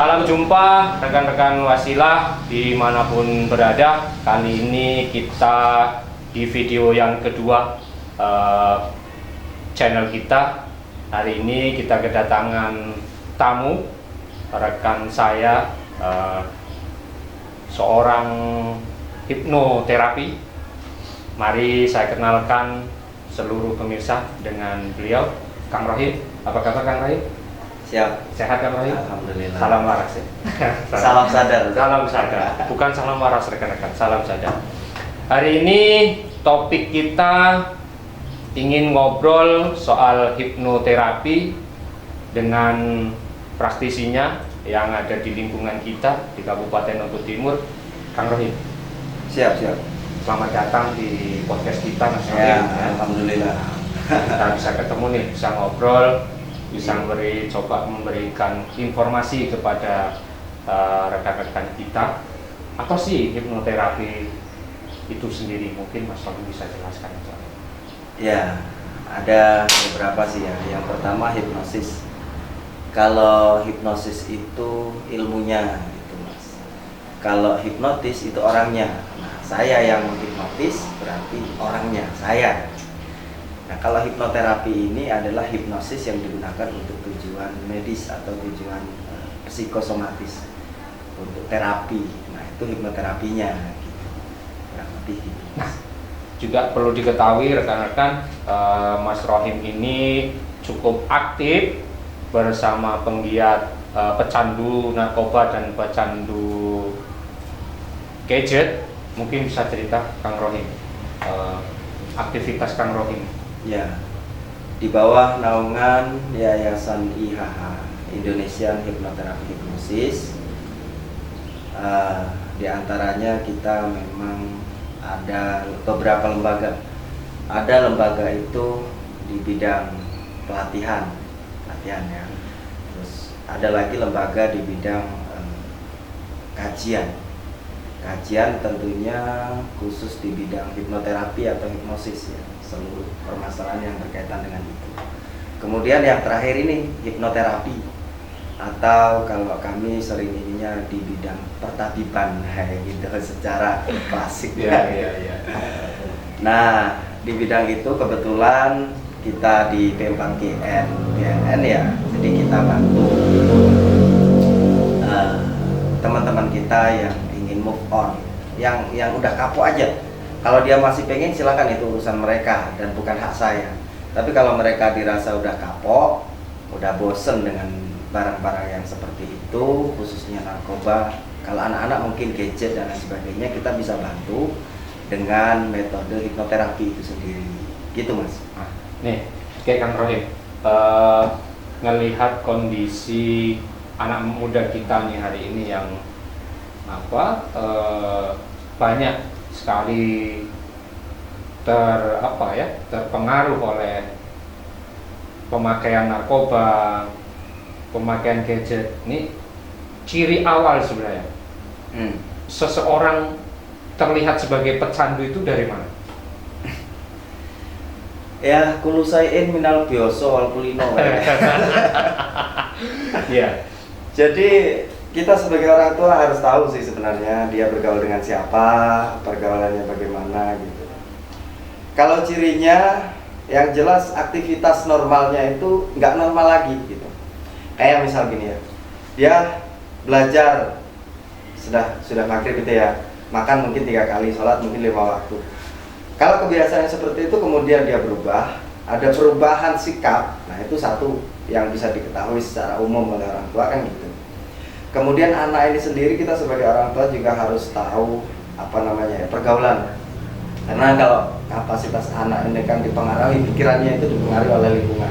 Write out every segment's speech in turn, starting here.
Salam jumpa rekan-rekan Wasilah dimanapun berada. Kali ini kita di video yang kedua channel kita. Hari ini kita kedatangan tamu, rekan saya, seorang hipnoterapi. Mari saya kenalkan seluruh pemirsa dengan beliau, Kang Rohim. Apa kabar Kang Rohim? Siap. Sehat Kang Rohim? Alhamdulillah. Salam waras ya. Salam sadar. Salam sadar. Bukan salam waras rekan-rekan, salam sadar. Hari ini topik kita ingin ngobrol soal hipnoterapi dengan praktisinya yang ada di lingkungan kita di Kabupaten Oto Timur, Kang Rohim. Siap. Selamat datang di podcast kita Mas Rohim. Ya, alhamdulillah. Kita bisa ketemu nih, bisa ngobrol, bisa coba memberikan informasi kepada rekan-rekan kita. Apa sih hipnoterapi itu sendiri? Mungkin Mas Rohim bisa jelaskan. Ya, ada beberapa sih ya. Yang pertama hipnosis. Kalau hipnosis itu ilmunya gitu Mas. Kalau hipnotis itu orangnya. Nah, saya yang menghipnotis berarti orangnya, saya. Nah, kalau hipnoterapi ini adalah hipnosis yang digunakan untuk tujuan medis atau tujuan psikosomatis untuk terapi. Nah, itu hipnoterapinya gitu. Kurang lebih gitu. Nah, juga perlu diketahui rekan-rekan, Mas Rohim ini cukup aktif bersama penggiat pecandu narkoba dan pecandu gadget. Mungkin bisa cerita Kang Rohim, aktivitas Kang Rohim. Ya, di bawah naungan Yayasan IHH, Indonesian Hypnotherapy Hypnosis. Di antaranya kita memang ada beberapa lembaga. Ada lembaga itu di bidang pelatihan ya. Terus ada lagi lembaga di bidang kajian tentunya khusus di bidang hipnoterapi atau hipnosis ya, seluruh permasalahan yang berkaitan dengan itu. Kemudian yang terakhir ini hipnoterapi, atau kalau kami sering ininya di bidang pertatiban gitu secara klasik ya. Nah, di bidang itu kebetulan kita di P4GN ya, jadi kita bantu teman-teman kita yang ingin move on, yang udah kapok aja. Kalau dia masih pengen silakan, itu urusan mereka dan bukan hak saya. Tapi kalau mereka dirasa udah kapok, udah bosen dengan barang-barang yang seperti itu, khususnya narkoba, kalau anak-anak mungkin gadget dan lain sebagainya, kita bisa bantu dengan metode hipnoterapi itu sendiri. Gitu Mas. Nih, kayak Kang Rohim, ngelihat kondisi anak muda kita nih hari ini yang banyak sekali terpengaruh oleh pemakaian narkoba, pemakaian gadget. Ini ciri awal sebenarnya. Seseorang terlihat sebagai pecandu itu dari mana? Ya, kulu sayin minal bioso wal kulino. Iya. Jadi kita sebagai orang tua harus tahu sih sebenarnya dia bergaul dengan siapa, pergaulannya bagaimana gitu. Kalau cirinya yang jelas aktivitas normalnya itu nggak normal lagi gitu. Kayak misal gini ya, dia belajar sudah maghrib gitu ya, makan mungkin 3 kali, sholat mungkin 5 waktu. Kalau kebiasaan seperti itu kemudian dia berubah, ada perubahan sikap, nah itu satu yang bisa diketahui secara umum oleh orang tua kan gitu. Kemudian anak ini sendiri, kita sebagai orang tua juga harus tahu pergaulan. Karena kalau kapasitas anak ini kan dipengaruhi, pikirannya itu dipengaruhi oleh lingkungan.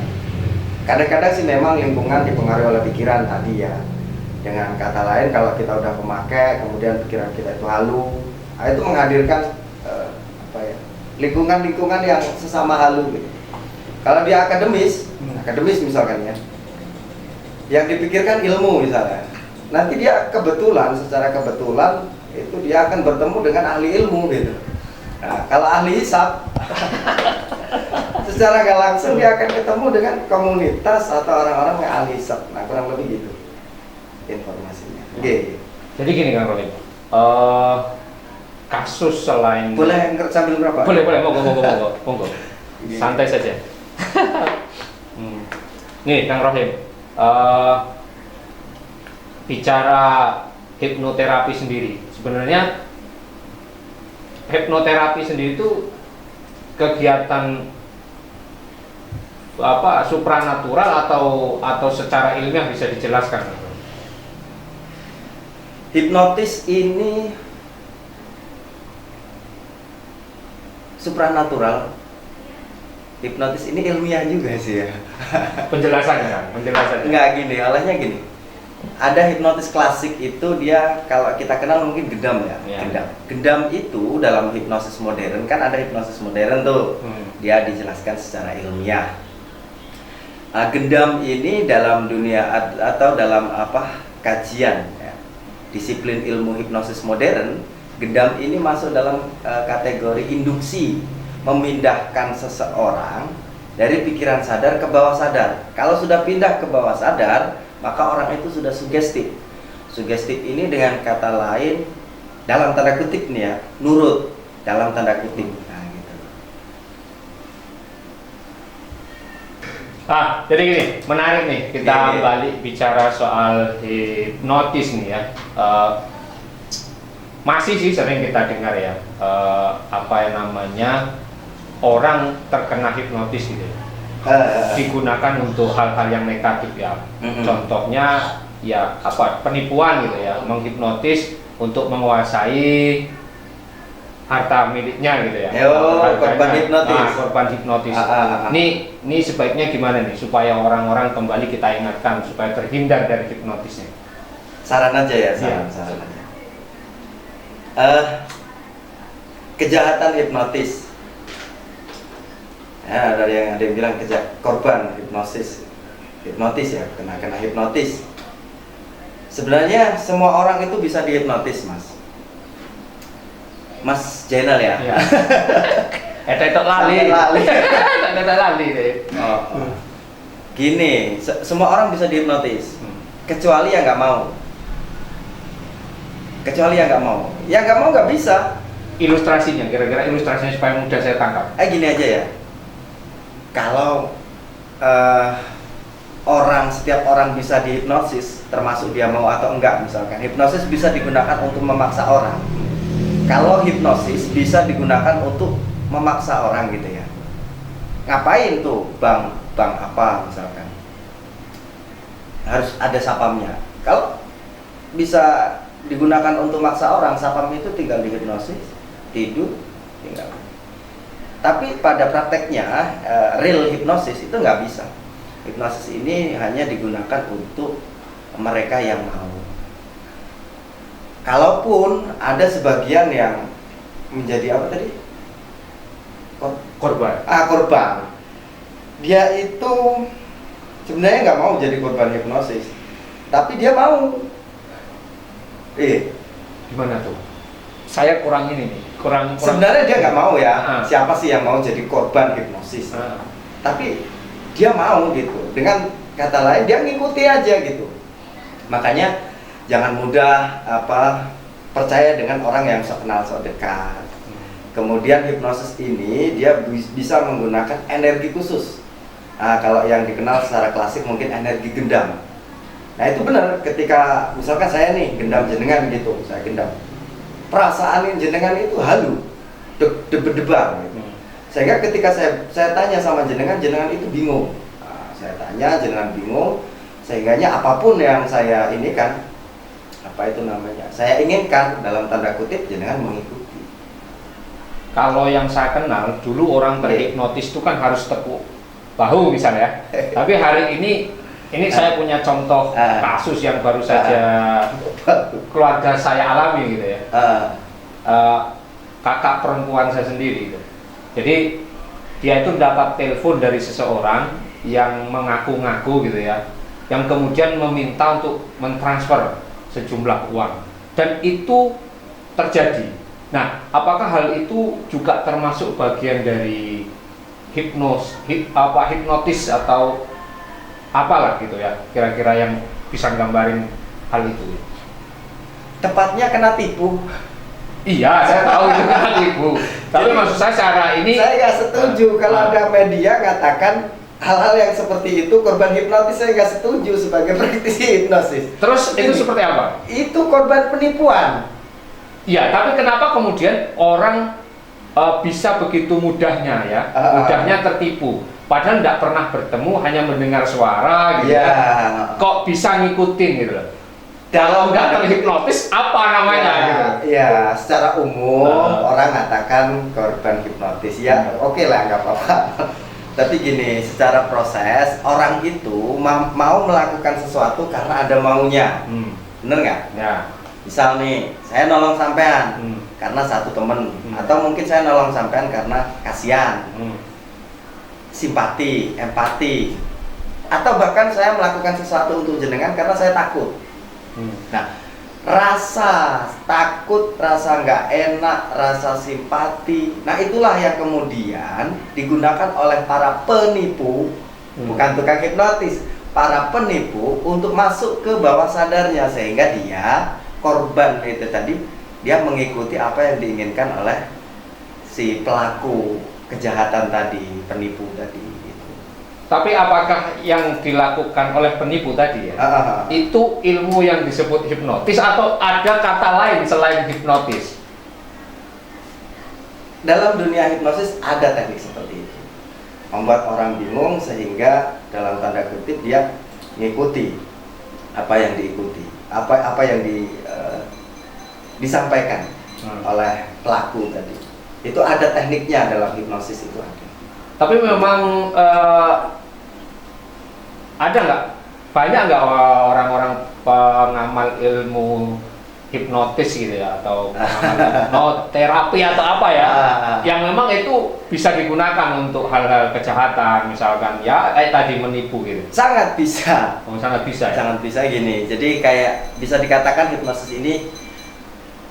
Kadang-kadang sih memang lingkungan dipengaruhi oleh pikiran tadi ya. Dengan kata lain, kalau kita udah pemakai, kemudian pikiran kita itu halu, nah itu menghadirkan lingkungan yang sesama halu gitu. Kalau dia akademis misalkan ya, yang dipikirkan ilmu misalnya, nanti dia secara kebetulan itu dia akan bertemu dengan ahli ilmu gitu. Nah, kalau ahli hisab secara nggak langsung dia akan ketemu dengan komunitas atau orang-orang yang ahli hisab. Nah, kurang lebih gitu informasi. Oke. Jadi gini Kang Rohim, kasus selain Boleh sambil ngerokok? boleh monggo. Oke. Santai saja. Nih Kang Rohim, bicara hipnoterapi sendiri, sebenarnya hipnoterapi sendiri itu kegiatan apa supranatural atau secara ilmiah bisa dijelaskan? Hipnotis ini supranatural. Hipnotis ini ilmiah juga sih ya. Penjelasannya kan, penjelasannya. Nggak gini, olehnya gini. Ada hipnotis klasik itu dia kalau kita kenal mungkin gendam ya. Ya. Gendam itu dalam hipnosis modern kan ada hipnosis modern tuh. Dia dijelaskan secara ilmiah. Gendam ini dalam dunia atau dalam kajian ya, disiplin ilmu hipnosis modern, gendam ini masuk dalam kategori induksi, memindahkan seseorang dari pikiran sadar ke bawah sadar. Kalau sudah pindah ke bawah sadar, maka orang itu sudah sugestif. Sugestif ini dengan kata lain, dalam tanda kutip nih ya, nurut dalam tanda kutip. Nah, gitu. Jadi gini, menarik nih kita Iya. balik bicara soal hipnotis nih ya. Masih sih sering kita dengar ya, apa yang namanya orang terkena hipnotis gitu ya. Digunakan untuk hal-hal yang negatif ya. Contohnya ya penipuan gitu ya, menghipnotis untuk menguasai harta miliknya gitu ya. Korban hipnotis. Korban hipnotis. Ini sebaiknya gimana nih supaya orang-orang kembali kita ingatkan supaya terhindar dari hipnotisnya. Saran aja ya, saran aja. Kejahatan hipnotis. Ya, ada yang bilang korban hipnotis ya, kena hipnotis. Sebenarnya semua orang itu bisa dihipnotis, Mas Jainal ya. Iya. Etok lali. Etok lali deh. Gini, semua orang bisa dihipnotis, kecuali yang nggak mau. Yang nggak mau nggak bisa. Ilustrasinya, kira-kira ilustrasinya supaya mudah saya tangkap. Gini aja ya. Kalau setiap orang bisa dihipnosis, termasuk dia mau atau enggak, misalkan hipnosis bisa digunakan untuk memaksa orang. Kalau hipnosis bisa digunakan untuk memaksa orang gitu ya. Ngapain tuh bank apa misalkan? Harus ada sapamnya. Kalau bisa digunakan untuk maksa orang, sapam itu tinggal dihipnosis, tidur, tinggal. Tapi pada prakteknya real hipnosis itu nggak bisa. Hipnosis ini hanya digunakan untuk mereka yang mau. Kalaupun ada sebagian yang menjadi apa tadi? Korban. Korban. Dia itu sebenarnya nggak mau jadi korban hipnosis, tapi dia mau. Gimana tuh? Saya kurang ini nih, kurang. Sebenarnya dia nggak mau ya. Siapa sih yang mau jadi korban hipnosis? Tapi dia mau gitu. Dengan kata lain dia ngikuti aja gitu. Makanya jangan mudah percaya dengan orang yang sok kenal sok dekat. Kemudian hipnosis ini dia bisa menggunakan energi khusus. Kalau yang dikenal secara klasik mungkin energi gendam. Nah itu benar, ketika misalkan saya nih gendam jenengan gitu, saya gendam, perasaan jenengan itu halu, debar gitu. Sehingga ketika saya tanya sama jenengan itu bingung. Saya tanya, jenengan bingung, sehingganya apapun yang saya ini kan, saya inginkan dalam tanda kutip jenengan mengikuti. Kalau yang saya kenal dulu orang terhipnotis itu kan harus tepuk bahu misalnya. Tapi hari ini saya punya contoh kasus yang baru saja keluarga saya alami gitu ya. Kakak perempuan saya sendiri gitu. Jadi dia itu dapat telepon dari seseorang yang mengaku-ngaku gitu ya, yang kemudian meminta untuk mentransfer sejumlah uang, dan itu terjadi. Nah, apakah hal itu juga termasuk bagian dari hipnotis atau apalah gitu ya, kira-kira yang bisa gambarin hal itu? tepatnya kena tipu. Iya, saya tahu itu kan tipu. Tapi Jadi, maksud saya cara ini saya nggak setuju kalau ada media katakan hal-hal yang seperti itu korban hipnotis. Saya nggak setuju sebagai praktisi hipnosis. Terus itu seperti apa? Itu korban penipuan. Iya, tapi kenapa kemudian orang bisa begitu mudahnya ya, mudahnya tertipu? Padahal tidak pernah bertemu, hanya mendengar suara gitu Iya. kan. Kok bisa ngikutin gitu loh? Kalau nggak terhipnotis apa namanya gitu? Ya, secara umum orang katakan korban hipnotis ya, oke lah nggak apa-apa. Tapi gini, secara proses orang itu mau melakukan sesuatu karena ada maunya, bener nggak? Ya. Misal nih, saya nolong sampean karena satu temen, atau mungkin saya nolong sampean karena kasihan, simpati, empati, atau bahkan saya melakukan sesuatu untuk jenengan karena saya takut. Nah, rasa takut, rasa nggak enak, rasa simpati, nah itulah yang kemudian digunakan oleh para penipu, bukan tukang hipnotis, para penipu untuk masuk ke bawah sadarnya, sehingga dia korban itu tadi, dia mengikuti apa yang diinginkan oleh si pelaku kejahatan tadi, penipu tadi. Tapi apakah yang dilakukan oleh penipu tadi ya, itu ilmu yang disebut hipnotis atau ada kata lain selain hipnotis? Dalam dunia hipnosis ada teknik seperti itu, membuat orang bingung sehingga dalam tanda kutip dia mengikuti apa yang diikuti, apa yang disampaikan oleh pelaku tadi. Itu ada tekniknya dalam hipnosis itu ada. Tapi memang ada nggak, banyak nggak orang-orang pengamal ilmu hipnotis gitu ya, atau pengamal hipnoterapi atau apa ya, yang memang itu bisa digunakan untuk hal-hal kejahatan, misalkan ya kayak tadi menipu gitu? Sangat bisa. Oh, sangat bisa ya? Sangat bisa gini, jadi kayak bisa dikatakan hipnosis ini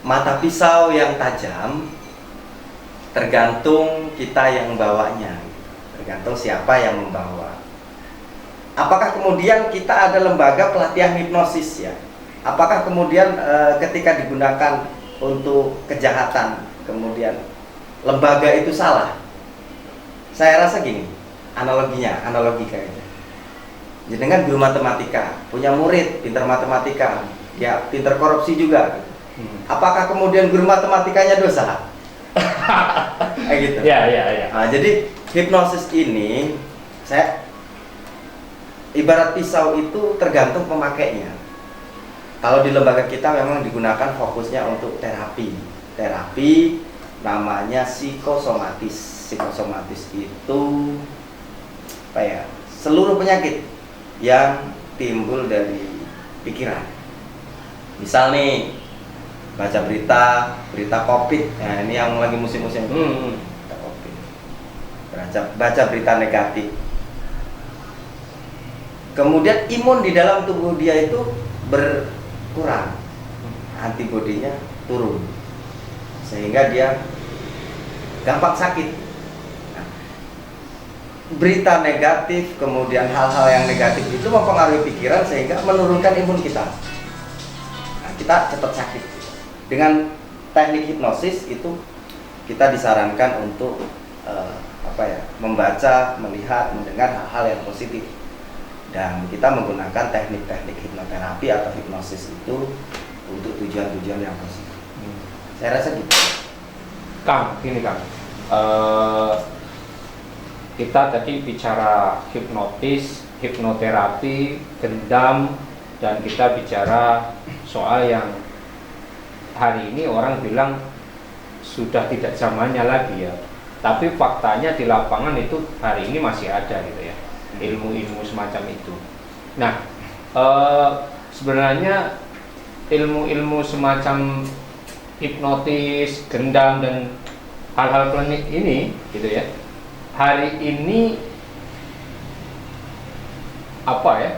mata pisau yang tajam, tergantung kita yang membawanya, tergantung siapa yang membawa. Apakah kemudian kita ada lembaga pelatihan hipnosis ya? Apakah kemudian ketika digunakan untuk kejahatan, kemudian lembaga itu salah? Saya rasa gini, analogi kayaknya. Jenengan guru matematika, punya murid pintar matematika, ya pintar korupsi juga. Apakah kemudian guru matematikanya dosa? Kayak gitu. Ya. Nah, jadi hipnosis ini, saya ibarat pisau itu tergantung pemakainya. Kalau di lembaga kita memang digunakan fokusnya untuk terapi. Terapi namanya psikosomatis. Psikosomatis itu apa ya? Seluruh penyakit yang timbul dari pikiran. Misal nih, baca berita COVID. Nah, ini yang lagi musim-musim berita COVID. Baca berita negatif. Kemudian imun di dalam tubuh dia itu berkurang, antibodinya turun, sehingga dia gampang sakit. Nah, berita negatif, kemudian hal-hal yang negatif itu mempengaruhi pikiran sehingga menurunkan imun kita. Nah, kita cepat sakit. Dengan teknik hipnosis itu kita disarankan untuk membaca, melihat, mendengar hal-hal yang positif. Dan kita menggunakan teknik-teknik hipnoterapi atau hipnosis itu untuk tujuan-tujuan yang positif. Saya rasa gitu. Kang, gini Kang, kita tadi bicara hipnotis, hipnoterapi, gendam, dan kita bicara soal yang hari ini orang bilang sudah tidak zamannya lagi ya. Tapi faktanya di lapangan itu hari ini masih ada gitu ya, ilmu-ilmu semacam itu. Nah, sebenarnya ilmu-ilmu semacam hipnotis, gendam, dan hal-hal klinik ini gitu ya, hari ini apa ya,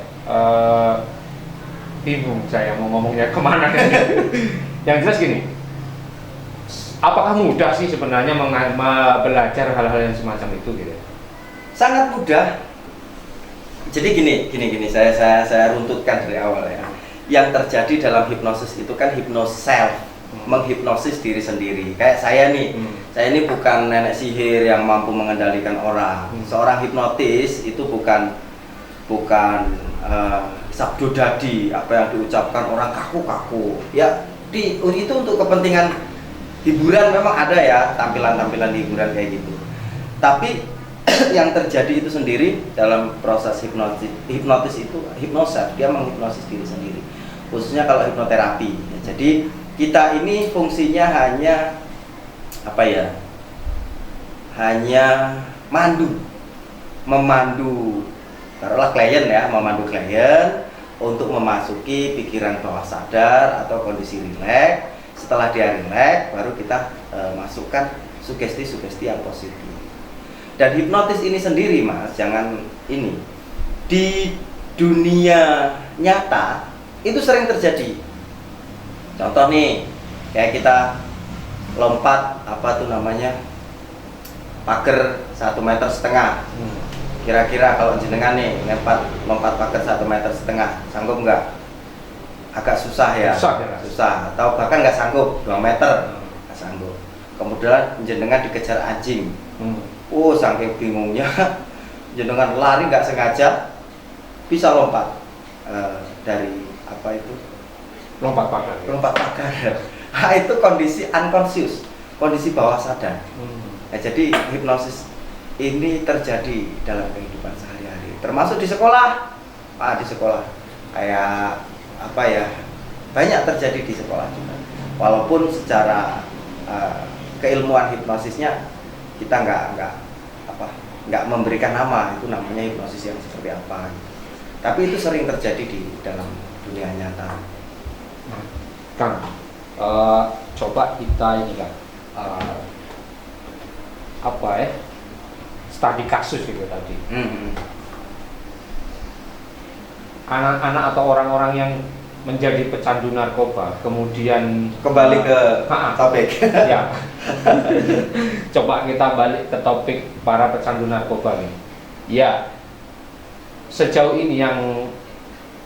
bingung saya mau ngomongnya kemana kan. Yang jelas gini, apakah mudah sih sebenarnya belajar hal-hal yang semacam itu gitu? Sangat mudah. Jadi gini, saya runtutkan dari awal ya. yang terjadi dalam hipnosis itu kan hipnosis self, menghipnosis diri sendiri. Kayak saya nih, saya ini bukan nenek sihir yang mampu mengendalikan orang. Seorang hipnotis itu bukan sabdo dadi, apa yang diucapkan orang kaku-kaku. Ya, itu untuk kepentingan hiburan memang ada ya, tampilan-tampilan hiburan kayak gitu. Tapi yang terjadi itu sendiri dalam proses hipnotis itu hipnosis, dia menghipnosis diri sendiri. Khususnya kalau hipnoterapi. Jadi kita ini fungsinya hanya apa ya? Hanya memandu taruhlah klien ya, memandu klien untuk memasuki pikiran bawah sadar atau kondisi rileks. Setelah dia rileks, baru kita masukkan sugesti-sugesti yang positif. Dan hipnotis ini sendiri, Mas, jangan ini di dunia nyata itu sering terjadi. Contoh nih, kayak kita lompat apa tuh namanya pagar 1,5 meter. Kira-kira kalau jenengan nih lompat pagar 1,5 meter, sanggup nggak? Agak susah ya. Susah. Atau bahkan nggak sanggup 2 meter, nggak sanggup. Kemudian jenengan dikejar anjing. Saking bingungnya, jenengan lari nggak sengaja bisa lompat dari apa itu? Lompat pagar. Nah, itu kondisi unconscious, kondisi bawah sadar. Nah, jadi hipnosis ini terjadi dalam kehidupan sehari-hari, termasuk di sekolah. Di sekolah kayak apa ya? Banyak terjadi di sekolah juga. Walaupun secara keilmuan hipnosisnya kita nggak memberikan nama, itu namanya hipnosis yang seperti apa gitu. Tapi itu sering terjadi di dalam dunia nyata. Kang, coba kita ini kan studi kasus itu tadi. Anak-anak atau orang-orang yang menjadi pecandu narkoba, kemudian kembali ke topik. Ya. Coba kita balik ke topik para pecandu narkoba nih. Ya, sejauh ini yang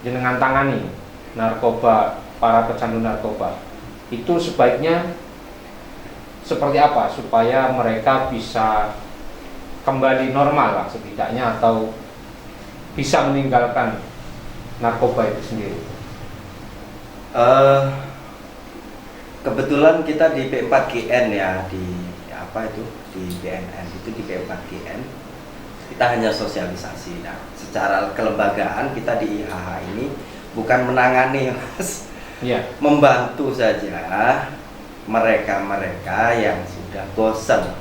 jenengan tangani narkoba, para pecandu narkoba, itu sebaiknya seperti apa supaya mereka bisa kembali normal lah setidaknya, atau bisa meninggalkan narkoba itu sendiri? Kebetulan kita di P4GN ya, di BNN itu di P4GN kita hanya sosialisasi. Nah, secara kelembagaan kita di IHH ini bukan menangani, Mas, membantu saja mereka yang sudah bosan,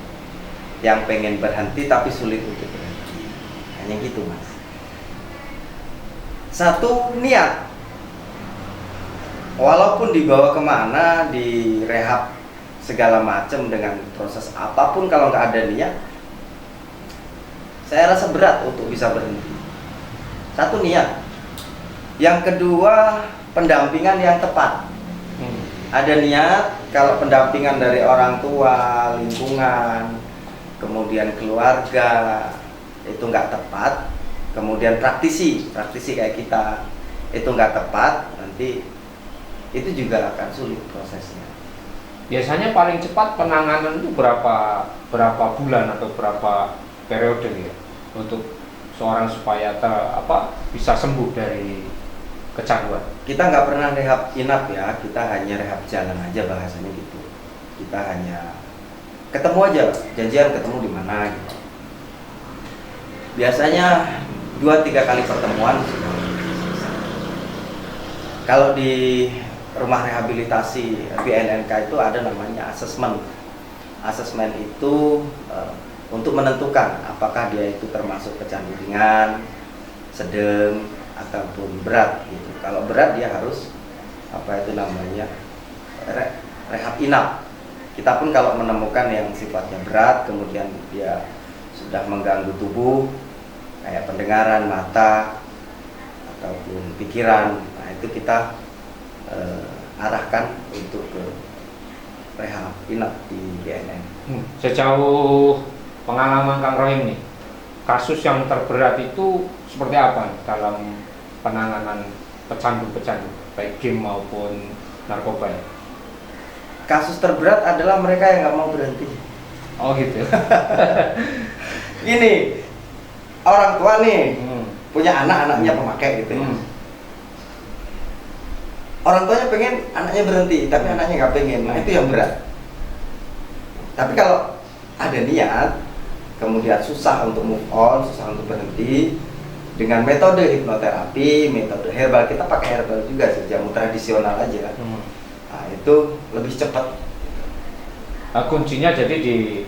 yang pengen berhenti tapi sulit untuk berhenti, hanya gitu, Mas. Satu niat, walaupun dibawa kemana, di rehab segala macam dengan proses apapun, kalau nggak ada niat, saya rasa berat untuk bisa berhenti. Satu niat. Yang kedua, pendampingan yang tepat. Ada niat, kalau pendampingan dari orang tua, lingkungan, kemudian keluarga itu nggak tepat, kemudian praktisi kayak kita itu nggak tepat, nanti itu juga akan sulit prosesnya. Biasanya paling cepat penanganan itu berapa bulan atau berapa periode ya untuk seorang supaya bisa sembuh dari kecanduan? Kita nggak pernah rehab inap ya, kita hanya rehab jalan aja bahasanya gitu. Kita hanya ketemu aja, janjian ketemu di mana gitu. Biasanya 2-3 kali pertemuan sudah selesai. Kalau di rumah rehabilitasi BNNK itu ada namanya asesmen. Asesmen itu untuk menentukan apakah dia itu termasuk pecandu ringan, sedang, ataupun berat gitu. Kalau berat dia harus rehab inap. Kita pun kalau menemukan yang sifatnya berat, kemudian dia sudah mengganggu tubuh kayak pendengaran, mata, ataupun pikiran, nah itu kita arahkan untuk ke rehab inap di BNN. Sejauh pengalaman Kang Rohim nih, kasus yang terberat itu seperti apa dalam penanganan pecandu-pecandu? baik game maupun narkoba ya? Kasus terberat adalah mereka yang nggak mau berhenti. Oh gitu. Gini, orang tua nih punya anak-anaknya Hmm. pemakai gitu ya. Hmm. Orang tuanya pengen anaknya berhenti, tapi anaknya nggak pengen. Nah itu yang berat. Tapi kalau ada niat, kemudian susah untuk move on, susah untuk berhenti, dengan metode hipnoterapi, metode herbal, kita pakai herbal juga sih, jamu tradisional aja. Nah itu lebih cepat. Nah, kuncinya jadi di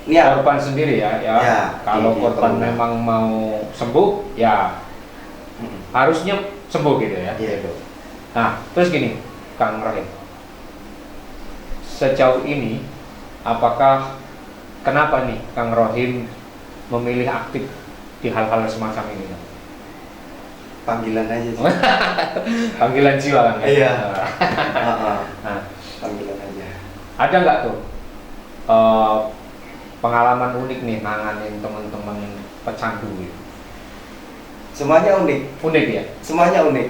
Niat. korban sendiri ya. Ya, Kalau di korban pengguna. memang mau sembuh, ya harusnya sembuh gitu ya. Iya. Nah, terus gini, Kang Rohim. Sejauh ini, apakah kenapa nih Kang Rohim memilih aktif di hal-hal semacam ini? Panggilan aja sih. Panggilan jiwa kan? Ya? Iya. Nah, Panggilan aja. ada nggak tuh pengalaman unik nih nanganin teman-teman pecandu gitu? Semuanya unik. Unik ya? Semuanya unik.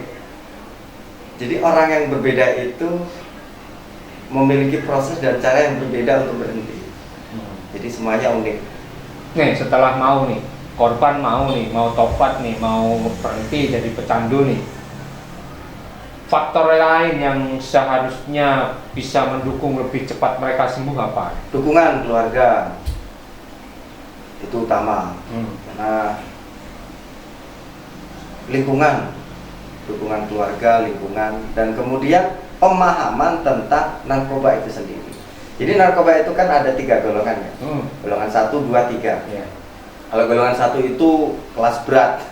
Jadi orang yang berbeda itu memiliki proses dan cara yang berbeda untuk berhenti. Jadi semuanya unik. Nih setelah mau nih, korban mau nih, mau tobat nih, mau berhenti jadi pecandu nih. Faktor lain yang seharusnya bisa mendukung lebih cepat mereka sembuh apa? Dukungan keluarga itu utama. Karena lingkungan, dukungan keluarga, lingkungan, dan kemudian pemahaman tentang narkoba itu sendiri. Jadi narkoba itu kan ada 3 golongan ya. Golongan 1, 2, 3. Ya. Kalau golongan 1 itu kelas berat.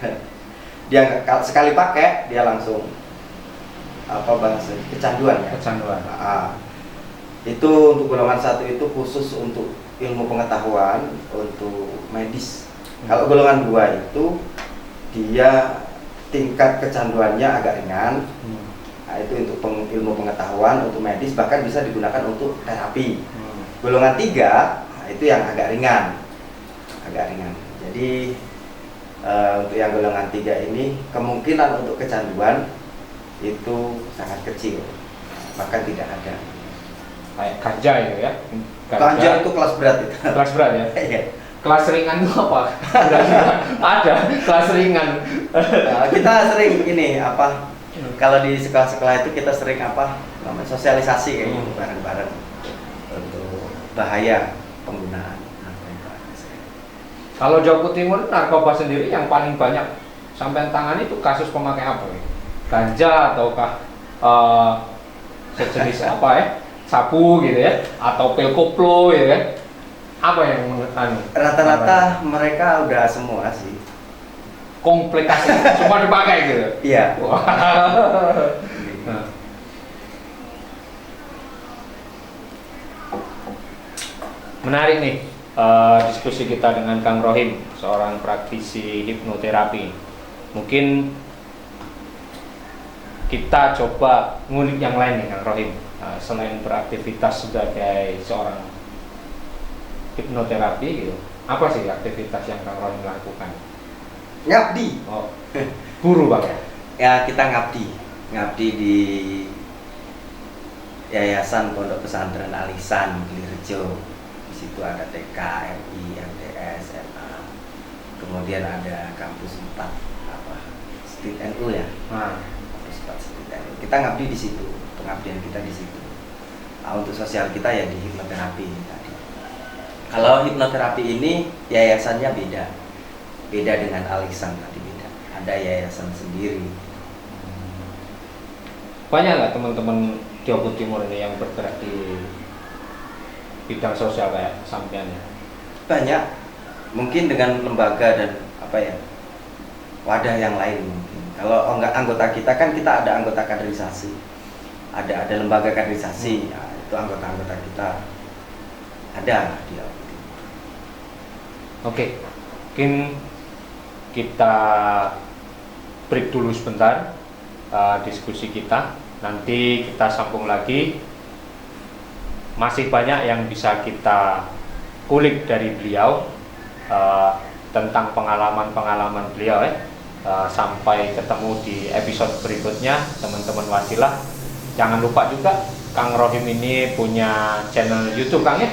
Dia sekali pakai dia langsung apa bahasa kecanduan ya. Kecanduan. Nah, itu untuk golongan 1 itu khusus untuk ilmu pengetahuan, untuk medis. Kalau golongan 2 itu dia tingkat kecanduannya agak ringan. Nah, itu untuk ilmu pengetahuan, untuk medis, bahkan bisa digunakan untuk terapi. Golongan 3, nah itu yang agak ringan. Agak ringan. Jadi untuk yang golongan 3 ini kemungkinan untuk kecanduan itu sangat kecil, bahkan tidak ada. Kayak ganja itu ya? Ganja itu kelas berat itu. Kelas berat ya? Iya. Kelas ringan itu apa? Ada kelas ringan. Nah, kita sering ini apa? Kalau di sekolah-sekolah itu kita sering apa? Namanya sosialisasi kayak gitu bareng-bareng untuk bahaya penggunaan narkoba. Kalau Jawa Timur narkoba sendiri yang paling banyak sampai tangani itu kasus pemakai apa ya? Ganja ataukah sejenis apa ya? Sabu gitu ya? Atau pil koplo gitu ya? Apa yang rata-rata mereka udah semua sih. Komplikasi semua dipakai gitu. Iya. Wah. Nah. Menarik nih diskusi kita dengan Kang Rohim, seorang praktisi hipnoterapi. Mungkin kita coba ngulik yang lain nih Kang Rohim. Selain beraktivitas sebagai seorang hipnoterapi gitu, apa sih aktivitas yang Kang Rohim lakukan? Ngabdi. Oh, guru Bang ya? Ya kita ngabdi di Yayasan Pondok Pesantren Alisan Gelirjo. Di situ ada TK, MI, MTS, MA. Kemudian ada kampus 4 apa? Stit NU ya. Kampus 4 Stit NU. Kita ngabdi di situ. Pengabdian kita di situ. Nah, untuk sosial kita ya di hipnoterapi ini tadi. Kalau hipnoterapi ini yayasannya beda. Beda dengan Alisan tadi beda. Ada yayasan sendiri. Banyak nggak teman-teman Jawa Timur ini yang bergerak di bidang sosial kayak sampean ya? Banyak. Mungkin dengan lembaga dan apa ya? Wadah yang lain mungkin. Kalau enggak anggota kita kan kita ada anggota kaderisasi. Ada lembaga kaderisasi. Ya, itu anggota-anggota kita ada di Jawa Timur. Oke. Mungkin kita break dulu sebentar diskusi kita. Nanti kita sambung lagi. Masih banyak yang bisa kita kulik dari beliau tentang pengalaman-pengalaman beliau Sampai ketemu di episode berikutnya, teman-teman Wasilah. Jangan lupa juga Kang Rohim ini punya channel YouTube, Kang, ya?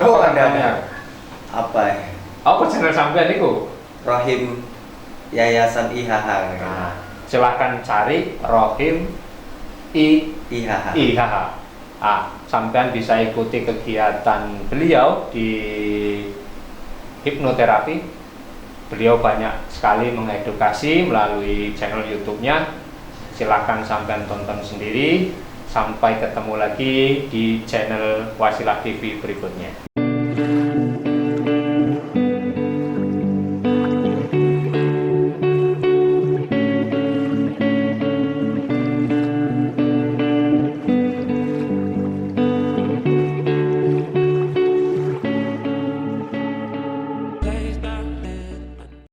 Oh, Kang ada. namanya? Apa ya? Apa channel sampean itu? Rohim Yayasan IHH. Nah, silahkan cari Rohim IHH. IHH. Sampean bisa ikuti kegiatan beliau di hipnoterapi. Beliau banyak sekali mengedukasi melalui channel YouTube-nya. Silahkan sampean tonton sendiri. Sampai ketemu lagi di channel Wasilah TV berikutnya.